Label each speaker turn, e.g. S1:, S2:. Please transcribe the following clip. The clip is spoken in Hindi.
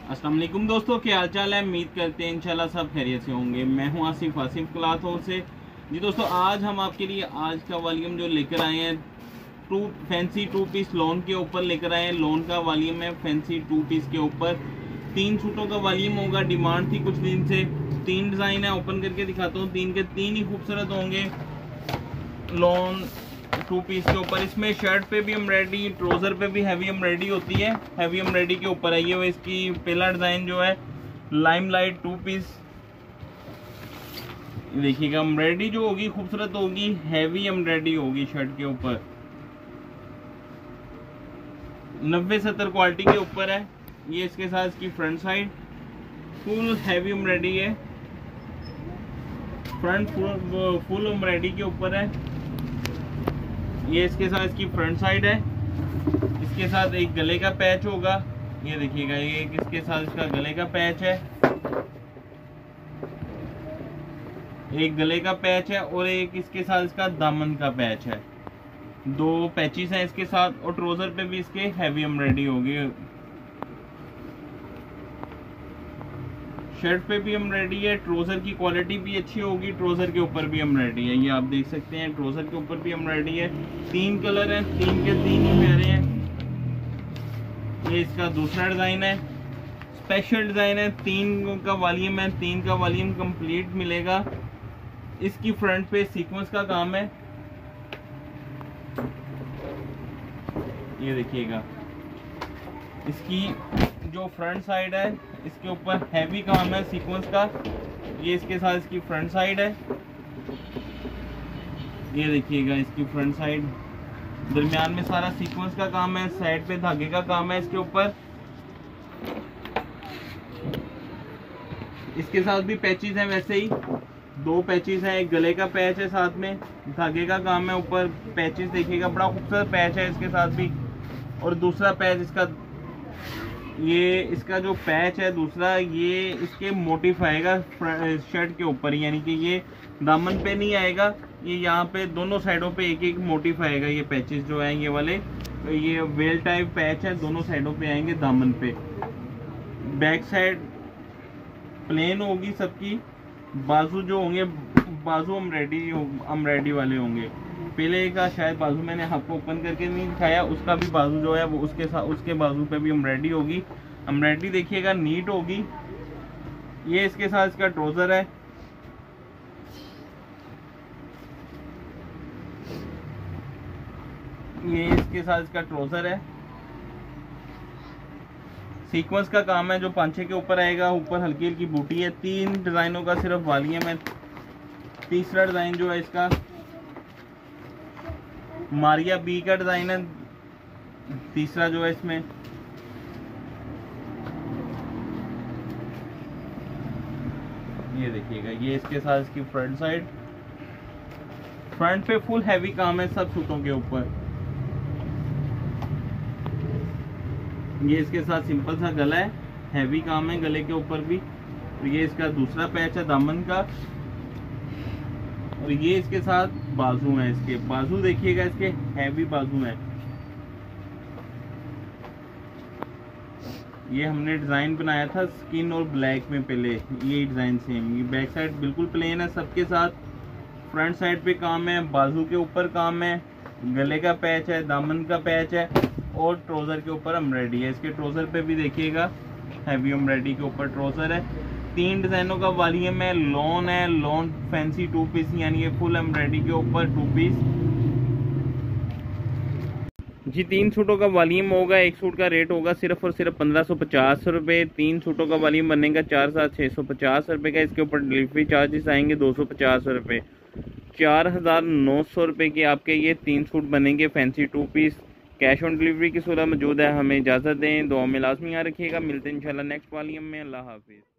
S1: अस्सलाम वालेकुम दोस्तों, क्या हाल चाल है। उम्मीद करते हैं इंशाल्लाह सब खैरियत से होंगे। मैं हूं आसिफ क्लॉथ हाउस से। जी दोस्तों, आज हम आपके लिए आज का वॉल्यूम जो लेकर आए हैं फैंसी टू पीस लॉन के ऊपर लेकर आए हैं। लॉन का वॉल्यूम है फैंसी टू पीस के ऊपर। 3 सूटों का वॉल्यूम होगा। डिमांड थी कुछ दिन से। 3 डिज़ाइन है, ओपन करके दिखाता हूँ। 3 के 3 ही खूबसूरत होंगे लॉन टू पीस के ऊपर। इसमें शर्ट पे भी एम्ब्रॉयडरी, ट्राउजर पे भी हैवी एम्ब्रॉयडरी होती है। हैवी एम्ब्रॉयडरी के ऊपर है ये। इसकी पहला डिजाइन जो है लाइमलाइट टू पीस, देखिएगा एम्ब्रॉयडरी जो होगी खूबसूरत होगी, हैवी एम्ब्रॉयडरी होगी शर्ट के ऊपर। 90-70 क्वालिटी के ऊपर है ये। इसके साथ इसकी front side full heavy embroidery है। फ्रंट फुल एम्ब्रॉयडरी के ऊपर है ये। इसके साथ इसकी फ्रंट साइड है। इसके साथ एक गले का पैच होगा, ये देखिएगा। ये इसके साथ इसका गले का पैच है, एक गले का पैच है और एक इसके साथ इसका दामन का पैच है। 2 पैचेस हैं इसके साथ। और ट्राउजर पे भी इसके हैवी एम्ब्रॉयडरी होगी। शर्ट पे भी एम्ब्रॉयडरी है। ट्राउजर की क्वालिटी भी अच्छी होगी। ट्राउजर के ऊपर भी एम्ब्रॉयडरी है, ये आप देख सकते हैं। ट्राउजर के ऊपर भी एम्ब्रॉयडरी है। 3 कलर हैं, 3 के 3 ही प्यारे हैं। ये इसका दूसरा डिजाइन है, स्पेशल डिजाइन है। 3 का वॉल्यूम है, 3 का वॉल्यूम कंप्लीट मिलेगा। इसकी फ्रंट पे सीक्वेंस का काम है, ये देखिएगा। इसकी जो फ्रंट साइड है इसके ऊपर हैवी काम है सीक्वेंस का। ये इसके साथ इसकी फ्रंट साइड है, ये देखिएगा। इसकी फ्रंट साइड दरमियान में सारा सीक्वेंस का काम है। साइड पे धागे का काम है इसके ऊपर। इसके साथ भी पैचेस हैं वैसे ही। 2 पैचेस हैं, एक गले का पैच है, साथ में धागे का काम है। ऊपर पैचेस देखिएगा, बड़ा खूबसूरत पैच है इसके साथ भी। और दूसरा पैच इसका, ये इसका जो पैच है दूसरा, ये इसके मोटिफ आएगा शर्ट के ऊपर, यानी कि ये दामन पे नहीं आएगा। ये यहाँ पे दोनों साइडों पे एक एक मोटिफ आएगा। ये पैचेस जो है ये वाले, तो ये वेल टाइप पैच है, दोनों साइडों पे आएंगे दामन पे। बैक साइड प्लेन होगी सबकी। बाजू जो होंगे, बाजू एम्ब्रॉयडरी वाले होंगे। पहले का शायद बाजू मैंने आपको ओपन करके नहीं दिखाया, उसका भी बाजू जो है वो उसके साथ, उसके बाजू पे भी एम्ब्रॉयडरी होगी। एम्ब्रॉयडरी देखिएगा नीट होगी। ये इसके साथ इसका ट्राउजर है, ये इसके साथ इसका ट्राउजर है। सीक्वेंस का काम है जो 5-6 के ऊपर आएगा। ऊपर हल्की हल्की बूटी है। 3 डिजाइनों का सिर्फ वॉल्यूम है। तीसरा डिजाइन जो है इसका मारिया बी का डिजाइन है, तीसरा जो है इसमें। ये देखिएगा, ये इसके साथ इसकी फ्रंट साइड। फ्रंट पे फुल हैवी काम है सब सूटों के ऊपर। ये इसके साथ सिंपल सा गला है, हैवी काम है गले के ऊपर भी। और ये इसका दूसरा पैच है दामन का। और ये इसके साथ बाजू है। इसके बाजू देखिएगा, इसके हैवी बाजू है। ये हमने डिजाइन बनाया था स्किन और ब्लैक में पहले, ये डिजाइन सेम। ये बैक साइड बिल्कुल प्लेन है सबके साथ। फ्रंट साइड पे काम है, बाजू के ऊपर काम है, गले का पैच है, दामन का पैच है और ट्राउजर के ऊपर एम्ब्रॉयडरी है। इसके ट्राउजर पे भी देखिएगा हैवी एम्ब्रॉयडरी के ऊपर ट्राउजर है। 3 डिजाइनों का वॉल्यूम है। लॉन है, लॉन फैंसी 2 पीस, यानी ये फुल एम्ब्रॉयडरी के ऊपर 2 पीस। जी 3 सूटों का वॉल्यूम होगा। एक सूट का रेट होगा सिर्फ और सिर्फ 1550 रुपये। 3 सूटों का वॉल्यूम बनेगा 4,650 रुपये का। इसके ऊपर डिलीवरी चार्जेस आएंगे 250 रुपये। 4,900 रुपये के आपके ये 3 सूट बनेंगे fancy 2 piece. Cash on delivery की सूरत मौजूद है। हमें इजाज़त दें, दुआ में लाजमी याद रखिएगा। मिलते हैं इंशाल्लाह नेक्स्ट वॉल्यूम में। अल्लाह हाफिज़।